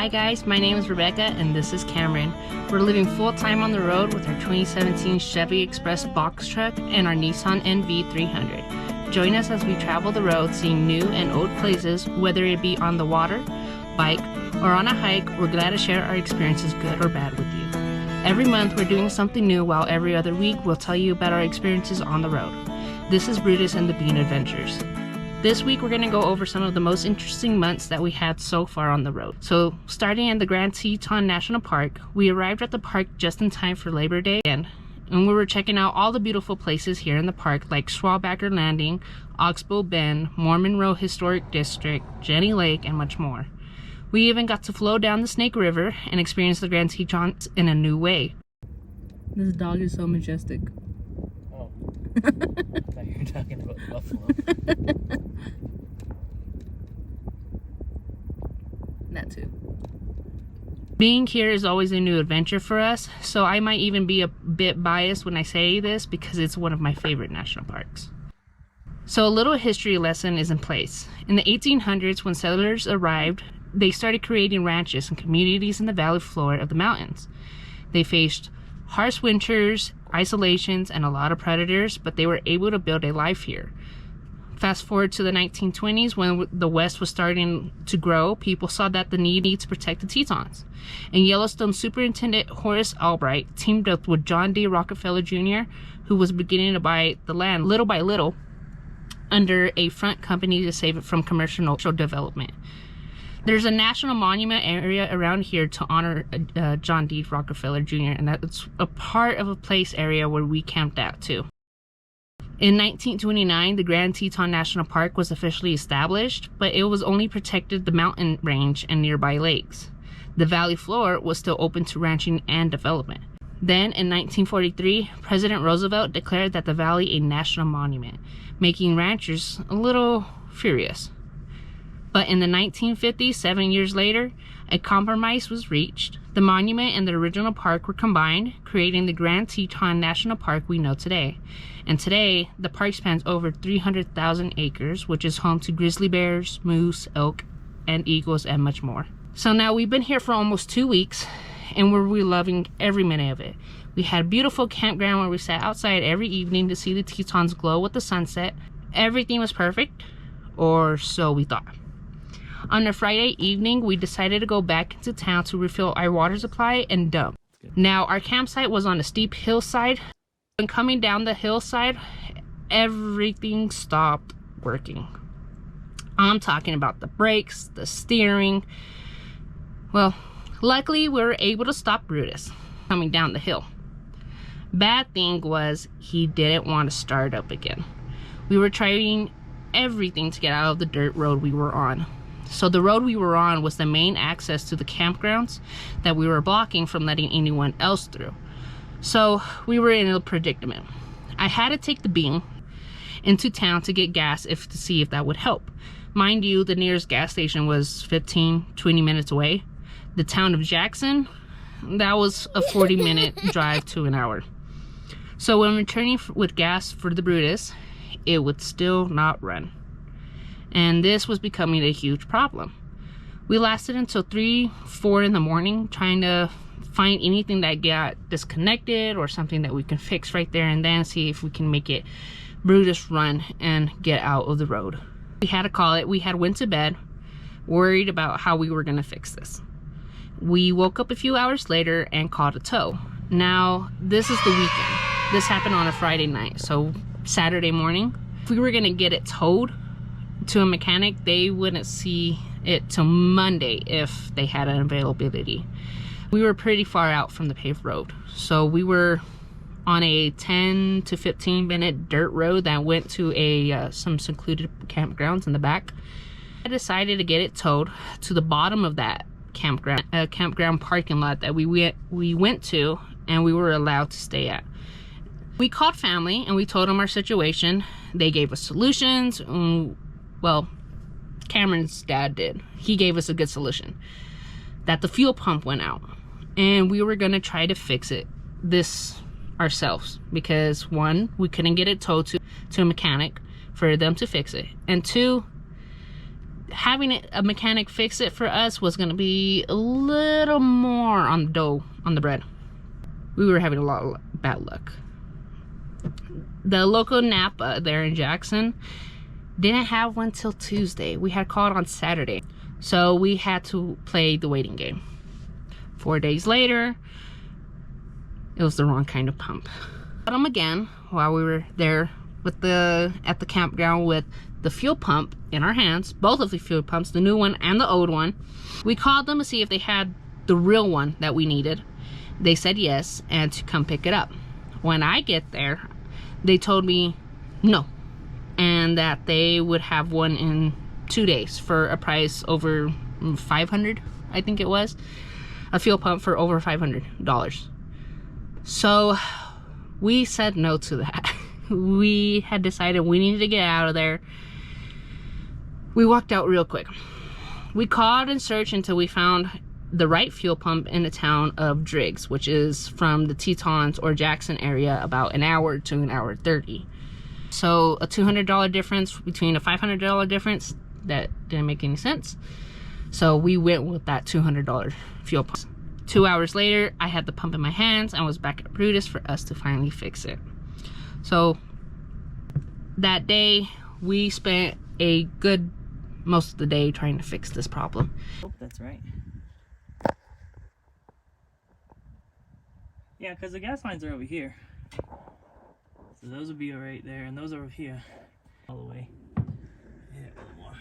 Hi guys, my name is Rebecca and this is Cameron. We're living full-time on the road with our 2017 Chevy Express box truck and our Nissan NV300. Join us as we travel the road seeing new and old places, whether it be on the water, bike, or on a hike. We're glad to share our experiences, good or bad, with you. Every month we're doing something new, while every other week we'll tell you about our experiences on the road. This is Brutus and the Bean Adventures. This week we're going to go over some of the most interesting months that we had so far on the road. So starting in the Grand Teton National Park, we arrived at the park just in time for Labor Day and we were checking out all the beautiful places here in the park like Schwalbacher Landing, Oxbow Bend, Mormon Row Historic District, Jenny Lake, and much more. We even got to flow down the Snake River and experience the Grand Tetons in a new way. This dog is so majestic. Oh, I thought you were talking about the buffalo. That too. Being here is always a new adventure for us, so I might even be a bit biased when I say this because it's one of my favorite national parks. So a little history lesson is in place. In the 1800s, when settlers arrived, they started creating ranches and communities in the valley floor of the mountains. They faced harsh winters, isolations, and a lot of predators, but they were able to build a life here. Fast forward to the 1920s, when the West was starting to grow, people saw that the need to protect the Tetons. And Yellowstone Superintendent Horace Albright teamed up with John D. Rockefeller Jr., who was beginning to buy the land little by little under a front company to save it from commercial development. There's a national monument area around here to honor John D. Rockefeller Jr., and that's a part of a place area where we camped out too. In 1929, the Grand Teton National Park was officially established, but it was only protected the mountain range and nearby lakes. The valley floor was still open to ranching and development. Then, in 1943, President Roosevelt declared that the valley a national monument, making ranchers a little furious. But in the 1950s, 7 years later, a compromise was reached. The monument and the original park were combined, creating the Grand Teton National Park we know today. And today, the park spans over 300,000 acres, which is home to grizzly bears, moose, elk, and eagles, and much more. So now we've been here for almost 2 weeks, and we're loving every minute of it. We had a beautiful campground where we sat outside every evening to see the Tetons glow with the sunset. Everything was perfect, or so we thought. On a Friday evening, we decided to go back into town to refill our water supply and dump. Now, our campsite was on a steep hillside. When coming down the hillside, everything stopped working. I'm talking about the brakes, the steering. Well, luckily we were able to stop Brutus coming down the hill. Bad thing was he didn't want to start up again. We were trying everything to get out of the dirt road we were on. So the road we were on was the main access to the campgrounds that we were blocking from letting anyone else through. So we were in a predicament. I had to take the Bean into town to get gas to see if that would help. Mind you, the nearest gas station was 15-20 minutes away. The town of Jackson, that was a 40-minute drive to an hour. So when returning with gas for the Brutus, it would still not run. And this was becoming a huge problem. We lasted until 3-4 in the morning trying to find anything that got disconnected or something that we can fix right there and then, see if we can make it Brutus run and get out of the road. We had to call it. We had went to bed worried about how we were going to fix this. We woke up a few hours later and called a tow. Now, this is the weekend. This happened on a Friday night, so Saturday morning. If we were going to get it towed to a mechanic, they wouldn't see it till Monday if they had an availability. We were pretty far out from the paved road, so we were on a 10 to 15 minute dirt road that went to some secluded campgrounds in the back. I decided to get it towed to the bottom of that campground parking lot that we went to and we were allowed to stay at. We called family and we told them our situation. They gave us solutions. Well, Cameron's dad did. He gave us a good solution. That the fuel pump went out. And we were going to try to fix this ourselves. Because one, we couldn't get it towed to a mechanic for them to fix it. And two, having a mechanic fix it for us was gonna be a little more on the dough, on the bread. We were having a lot of bad luck. The local Napa there in Jackson didn't have one till Tuesday. We had called on Saturday, so we had to play the waiting game. 4 days later, it was the wrong kind of pump. Got them again while we were there with at the campground with the fuel pump in our hands, both of the fuel pumps, the new one and the old one. We called them to see if they had the real one that we needed. They said yes, and to come pick it up. When I get there, they told me no, and that they would have one in 2 days for a price over $500, I think it was. A fuel pump for over $500. So we said no to that. We had decided we needed to get out of there. We walked out real quick. We called and searched until we found the right fuel pump in the town of Driggs, which is from the Tetons or Jackson area about an hour to an hour 30. So a $200 difference between a $500 difference, that didn't make any sense. So we went with that $200 fuel pump. 2 hours later, I had the pump in my hands and was back at Brutus for us to finally fix it. So that day, we spent a good most of the day trying to fix this problem. Hope that's right. Yeah, because the gas lines are over here. So those would be right there, and those are over here. All the way. Yeah, a little more.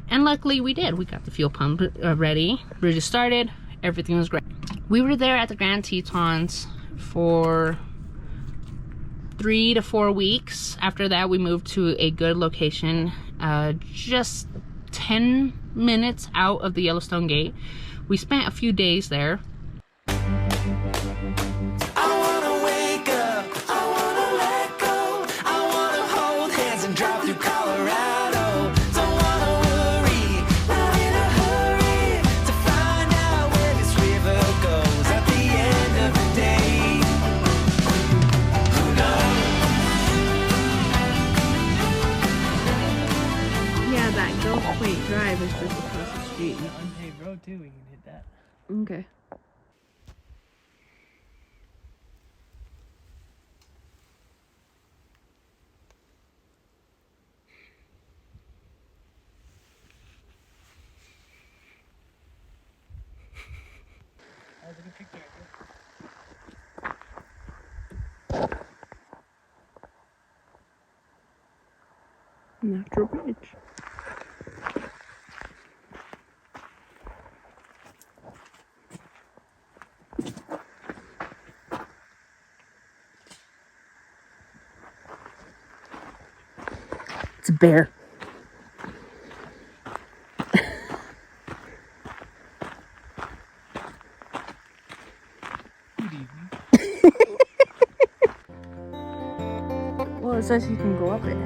And luckily we did. We got the fuel pump ready. Brutus started. Everything was great. We were there at the Grand Tetons for 3 to 4 weeks. After that, we moved to a good location, just 10 minutes out of the Yellowstone Gate. We spent a few days there. Drive is just across the street. The unpaved road too, we can hit that. Okay. That was a good picture. Natural bridge. It's a bear. Well, it says you can go up it.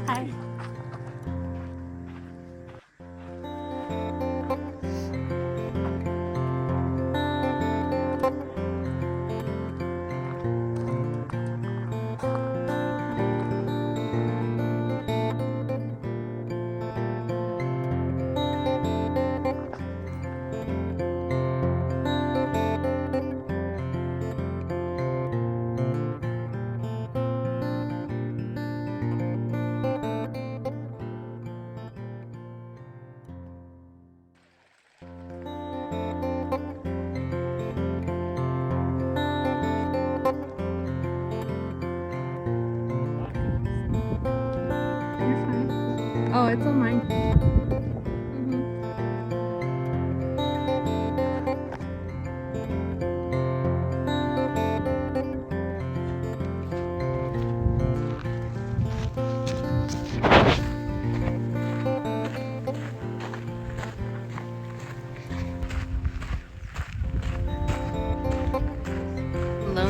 Hi. Oh, it's on mine.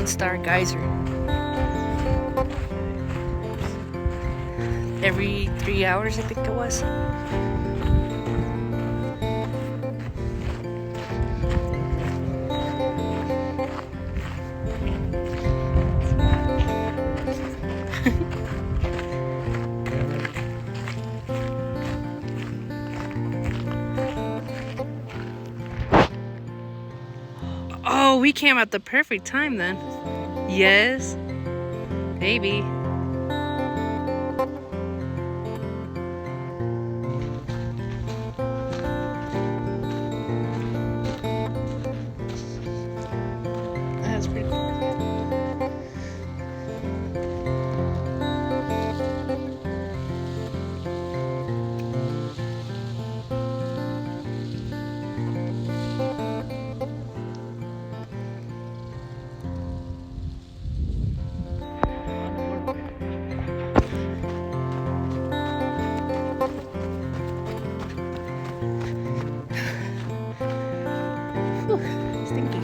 1-star geyser. Every 3 hours, I think it was. Oh, we came at the perfect time then. Yes. Maybe. That's pretty cool. Whew, stinky.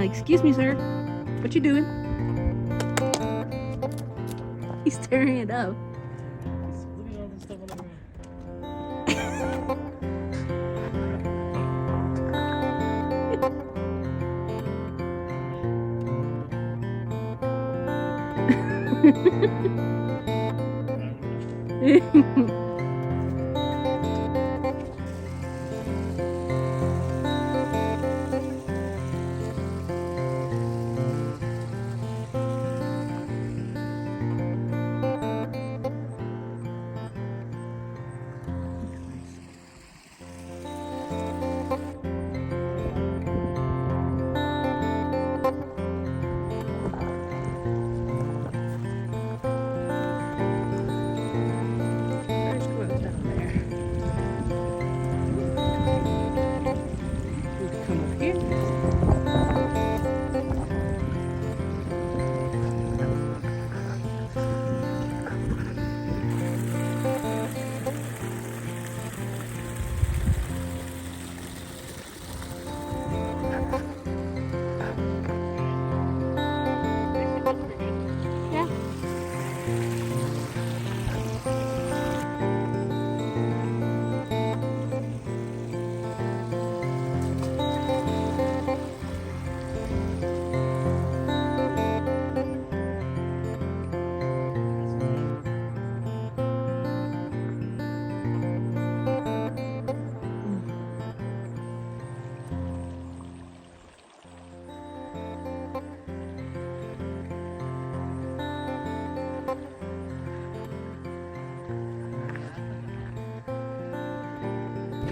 Excuse me, sir. What you doing? He's tearing it up. Look at all this stuff on the ground.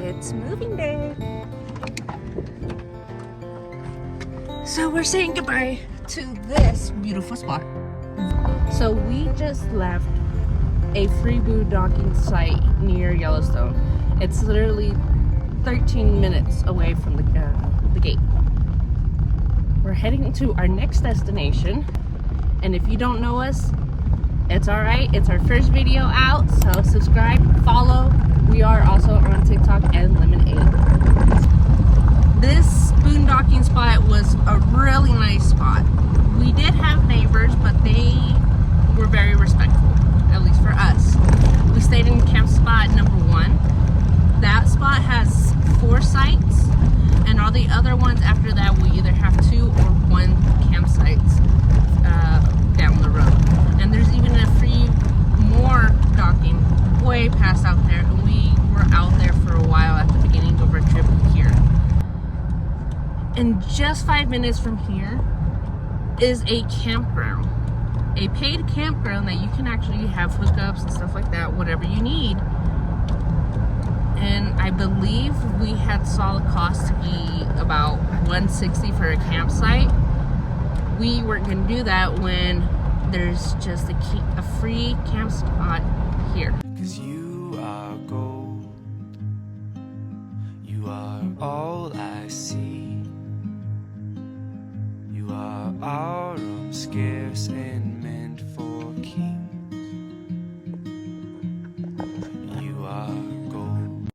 It's moving day. So we're saying goodbye to this beautiful spot. So we just left a free boondocking site near Yellowstone. It's literally 13 minutes away from the gate. We're heading to our next destination, and if you don't know us, it's alright. It's our first video out, so subscribe, follow. We are also on TikTok and Lemonade. This boondocking spot was a really nice spot. All the other ones after that, we either have 2 or 1 campsites down the road. And there's even a free more docking way past out there, and we were out there for a while at the beginning of our trip here. And just 5 minutes from here is a campground, a paid campground that you can actually have hookups and stuff like that, whatever you need. And I believe we had saw the cost to be about $160 for a campsite. We weren't going to do that when there's just a free camp spot here. 'Cause you are gold, you are all I see. You are autumn, scarce